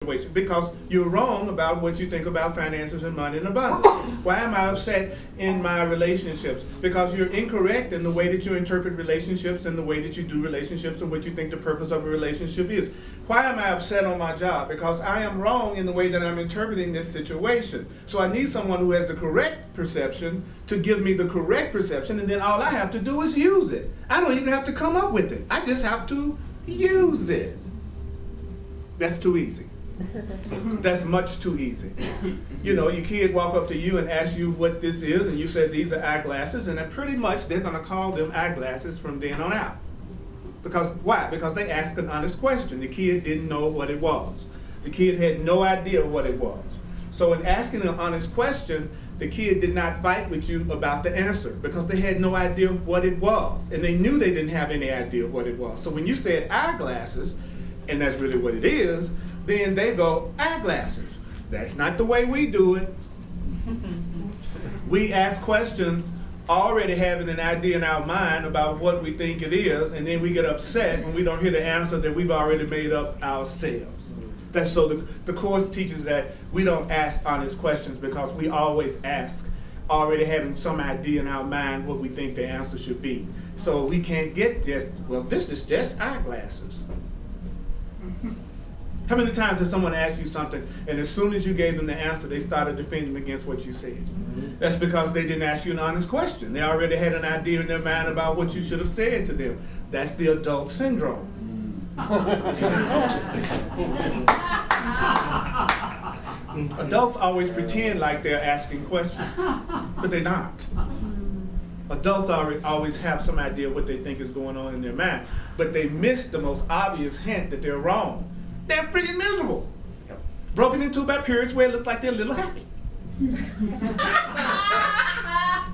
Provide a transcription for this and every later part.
situation because you're wrong about what you think about finances and money and abundance. Why am I upset in my relationships? Because you're incorrect in the way that you interpret relationships and the way that you do relationships and what you think the purpose of a relationship is. Why am I upset on my job? Because I am wrong in the way that I'm interpreting this situation. So I need someone who has the correct perception to give me the correct perception, and then all I have to do is use it. I don't even have to come up with it. I just have to use it. That's too easy. That's much too easy. You know, your kid walk up to you and ask you what this is, and you said these are eyeglasses, and then pretty much they're going to call them eyeglasses from then on out. Because why? Because they asked an honest question. The kid didn't know what it was. The kid had no idea what it was. So in asking an honest question, the kid did not fight with you about the answer because they had no idea what it was, and they knew they didn't have any idea what it was. So when you said eyeglasses, and that's really what it is, then they go, eyeglasses. That's not the way we do it. We ask questions already having an idea in our mind about what we think it is, and then we get upset when we don't hear the answer that we've already made up ourselves. That's so the course teaches that we don't ask honest questions because we always ask already having some idea in our mind what we think the answer should be. So we can't get just, well, this is just eyeglasses. How many times has someone asked you something and as soon as you gave them the answer, they started defending against what you said? That's because they didn't ask you an honest question. They already had an idea in their mind about what you should have said to them. That's the adult syndrome. Adults always pretend like they're asking questions, but they're not. Adults always have some idea what they think is going on in their mind, but they miss the most obvious hint that they're wrong. They're freaking miserable. Broken into by periods where it looks like they're a little happy.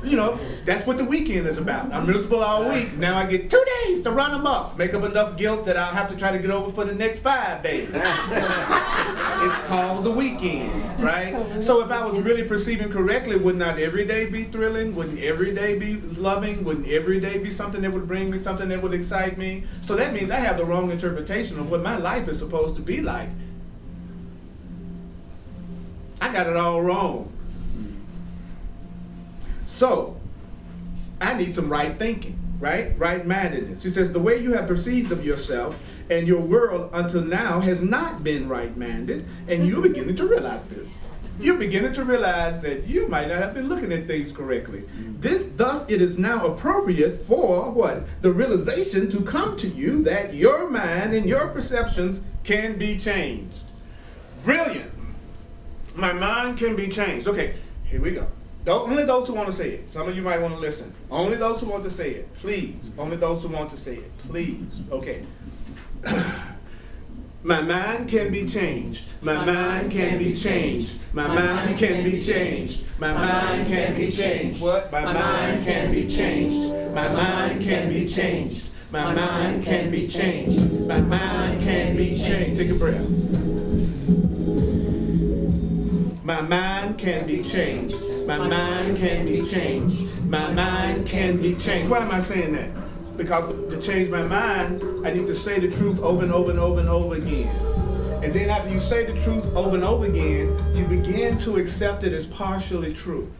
You know, that's what the weekend is about. I'm miserable all week. Now I get 2 days to run them up. Make up enough guilt that I'll have to try to get over for the next 5 days. It's called the weekend, right? So if I was really perceiving correctly, would not every day be thrilling? Wouldn't every day be loving? Wouldn't every day be something that would bring me something that would excite me? So that means I have the wrong interpretation of what my life is supposed to be like. I got it all wrong. So, I need some right thinking, right? Right-mindedness. He says, the way you have perceived of yourself and your world until now has not been right-minded, and you're beginning to realize this. You're beginning to realize that you might not have been looking at things correctly. Thus, it is now appropriate for what? The realization to come to you that your mind and your perceptions can be changed. Brilliant. My mind can be changed. Okay, here we go. Only those who want to say it. Some of you might want to listen. Only those who want to say it. Please. Only those who want to say it. Please. Okay. My mind can be changed. My mind can be changed. My mind can be changed. My mind can be changed. What? My mind can be changed. My mind can be changed. My mind can be changed. My mind can be changed. Take a breath. My mind can be changed. My mind can be changed. My mind can be changed. Why am I saying that? Because to change my mind, I need to say the truth over and over and over and over again. And then after you say the truth over and over again, you begin to accept it as partially true.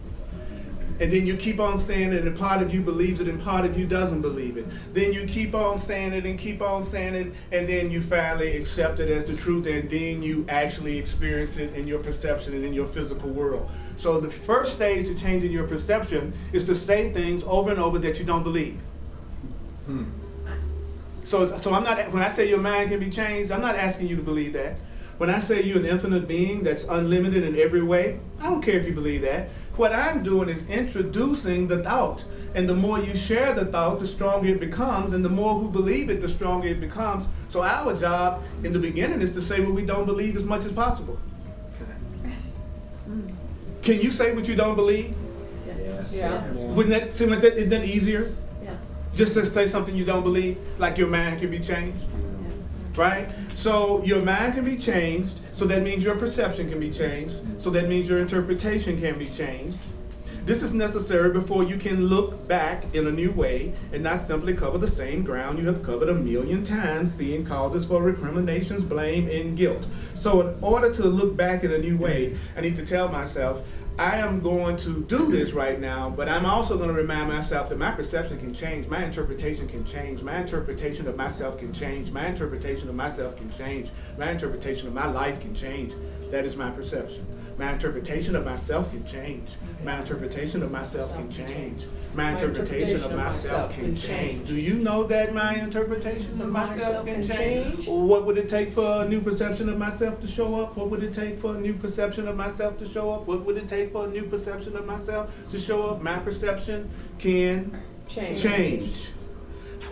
And then you keep on saying it, and part of you believes it, and part of you doesn't believe it. Then you keep on saying it, and keep on saying it, and then you finally accept it as the truth, and then you actually experience it in your perception and in your physical world. So the first stage to changing your perception is to say things over and over that you don't believe. So I'm not, when I say your mind can be changed, I'm not asking you to believe that. When I say you're an infinite being that's unlimited in every way, I don't care if you believe that. What I'm doing is introducing the thought. And the more you share the thought, the stronger it becomes. And the more who believe it, the stronger it becomes. So our job in the beginning is to say what we don't believe as much as possible. Can you say what you don't believe? Yes. Yeah. Wouldn't that seem like that? Isn't that easier? Yeah. Just to say something you don't believe, like your mind can be changed. Right? So your mind can be changed, so that means your perception can be changed, so that means your interpretation can be changed. This is necessary before you can look back in a new way and not simply cover the same ground you have covered 1,000,000 times, seeing causes for recriminations, blame, and guilt. So in order to look back in a new way, I need to tell myself, I am going to do this right now, but I'm also going to remind myself that my perception can change, my interpretation can change, my interpretation of myself can change, my interpretation of myself can change, my interpretation of my life can change. That is my perception. My interpretation of myself can change. My interpretation of myself can change. My interpretation of myself can change. Do you know that my interpretation of myself can change? What would it take for a new perception of myself to show up? What would it take for a new perception of myself to show up? What would it take for a new perception of myself to show up? My perception can change.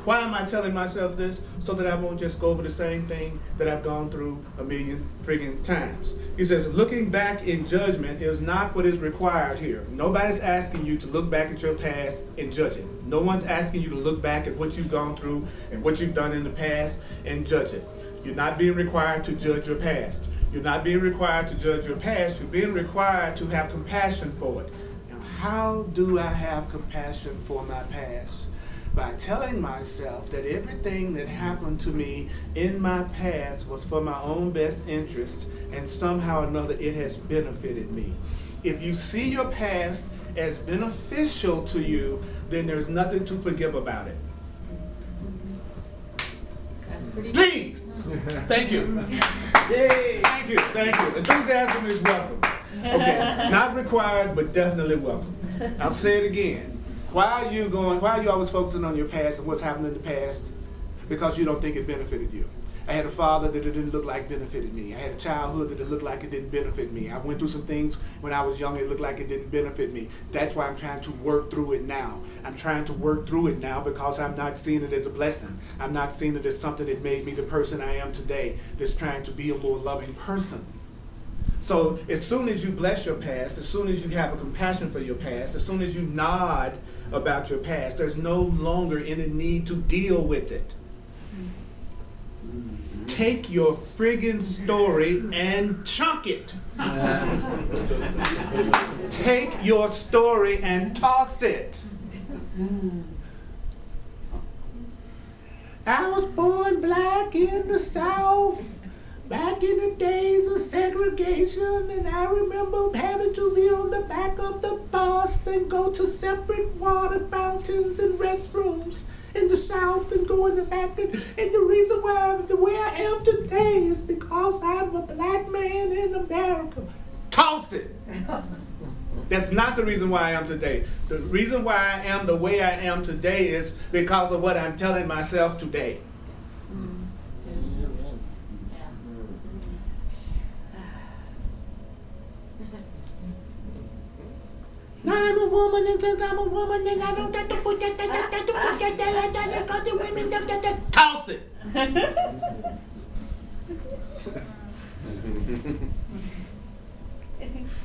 Why am I telling myself this? So that I won't just go over the same thing that I've gone through 1,000,000 friggin' times. He says, looking back in judgment is not what is required here. Nobody's asking you to look back at your past and judge it. No one's asking you to look back at what you've gone through and what you've done in the past and judge it. You're not being required to judge your past. You're not being required to judge your past. You're being required to have compassion for it. Now, how do I have compassion for my past? By telling myself that everything that happened to me in my past was for my own best interest, and somehow or another it has benefited me. If you see your past as beneficial to you, then there's nothing to forgive about it. Please! Thank you. Thank you, thank you. Enthusiasm is welcome. Okay, not required, but definitely welcome. I'll say it again. Why are you always focusing on your past and what's happened in the past? Because you don't think it benefited you. I had a father that it didn't look like benefited me. I had a childhood that it looked like it didn't benefit me. I went through some things when I was young, it looked like it didn't benefit me. That's why I'm trying to work through it now. I'm trying to work through it now because I'm not seeing it as a blessing. I'm not seeing it as something that made me the person I am today, that's trying to be a more loving person. So as soon as you bless your past, as soon as you have a compassion for your past, as soon as you nod about your past, there's no longer any need to deal with it. Take your friggin' story and chunk it. Take your story and toss it. I was born black in the South. Back in the days of segregation, and I remember having to be on the back of the bus and go to separate water fountains and restrooms in the South and go in the back. And the reason why I'm the way I am today is because I'm a black man in America. Toss it! That's not the reason why I am today. The reason why I am the way I am today is because of what I'm telling myself today. I'm a woman and since I'm a woman and I don't have to put that because the women toss it.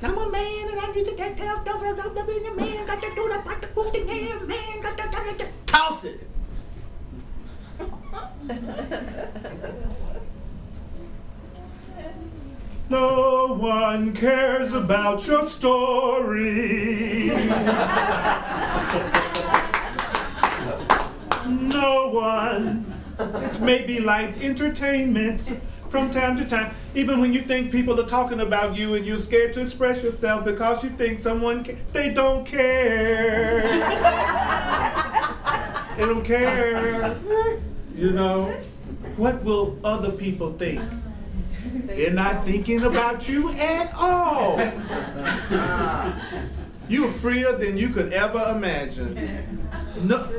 I'm a man and I need to take care of stuff. I'm being a man, got to do the pot, the boosting hand, man, got to toss it. No one cares about your story. No one. It may be light entertainment from time to time. Even when you think people are talking about you and you're scared to express yourself because you think they don't care. They don't care. You know, what will other people think? They're not thinking about you at all. You're freer than you could ever imagine. No,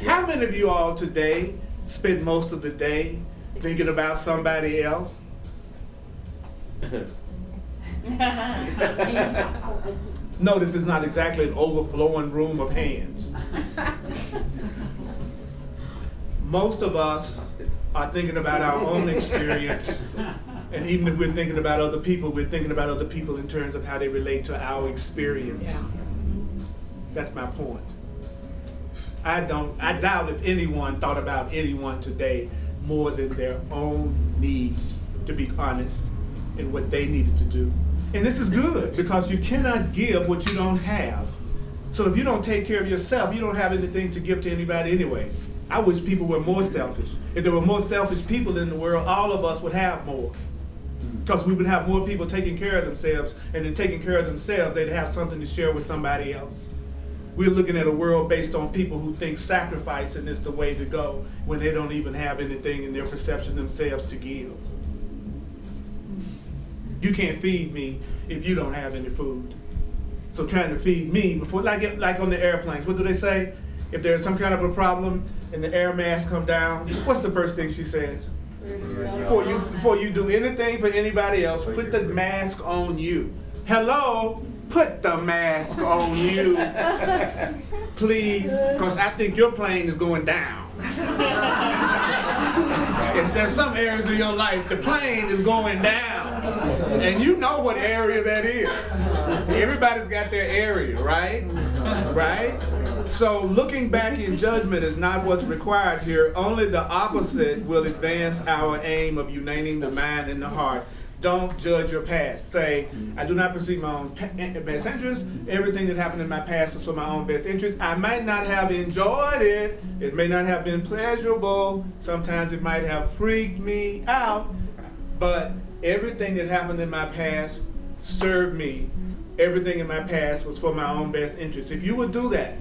how many of you all today spend most of the day thinking about somebody else? Notice it's not exactly an overflowing room of hands. Most of us are thinking about our own experience. And even if we're thinking about other people, we're thinking about other people in terms of how they relate to our experience. Yeah. That's my point. I doubt if anyone thought about anyone today more than their own needs, to be honest, and what they needed to do. And this is good because you cannot give what you don't have. So if you don't take care of yourself, you don't have anything to give to anybody anyway. I wish people were more selfish. If there were more selfish people in the world, all of us would have more. Because we would have more people taking care of themselves, and in taking care of themselves, they'd have something to share with somebody else. We're looking at a world based on people who think sacrificing is the way to go when they don't even have anything in their perception themselves to give. You can't feed me if you don't have any food. So trying to feed me before, like on the airplanes, what do they say? If there's some kind of a problem and the air mask come down, what's the first thing she says? Before you do anything for anybody else, put the mask on you. Hello? Put the mask on you, please, because I think your plane is going down. If there's some areas of your life, the plane is going down, and you know what area that is. Everybody's got their area, right? Right? So looking back in judgment is not what's required here. Only the opposite will advance our aim of uniting the mind and the heart. Don't judge your past. Say, I do not perceive my own best interest. Everything that happened in my past was for my own best interest. I might not have enjoyed it. It may not have been pleasurable. Sometimes it might have freaked me out. But everything that happened in my past served me. Everything in my past was for my own best interest. If you would do that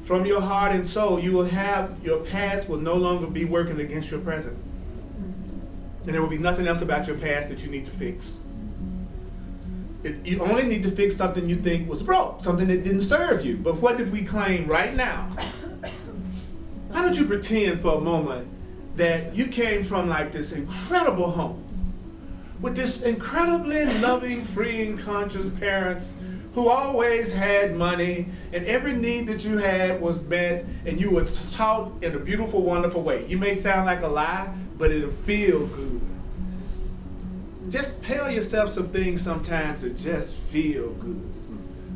from your heart and soul, you will have, your past will no longer be working against your present. And there will be nothing else about your past that you need to fix. You only need to fix something you think was broke, something that didn't serve you. But what if we claim right now? Why don't you pretend for a moment that you came from like this incredible home with this incredibly loving, freeing, conscious parents who always had money, and every need that you had was met, and you were taught in a beautiful, wonderful way. You may sound like a lie, but it'll feel good. Just tell yourself some things sometimes that just feel good.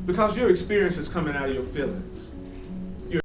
Because your experience is coming out of your feelings.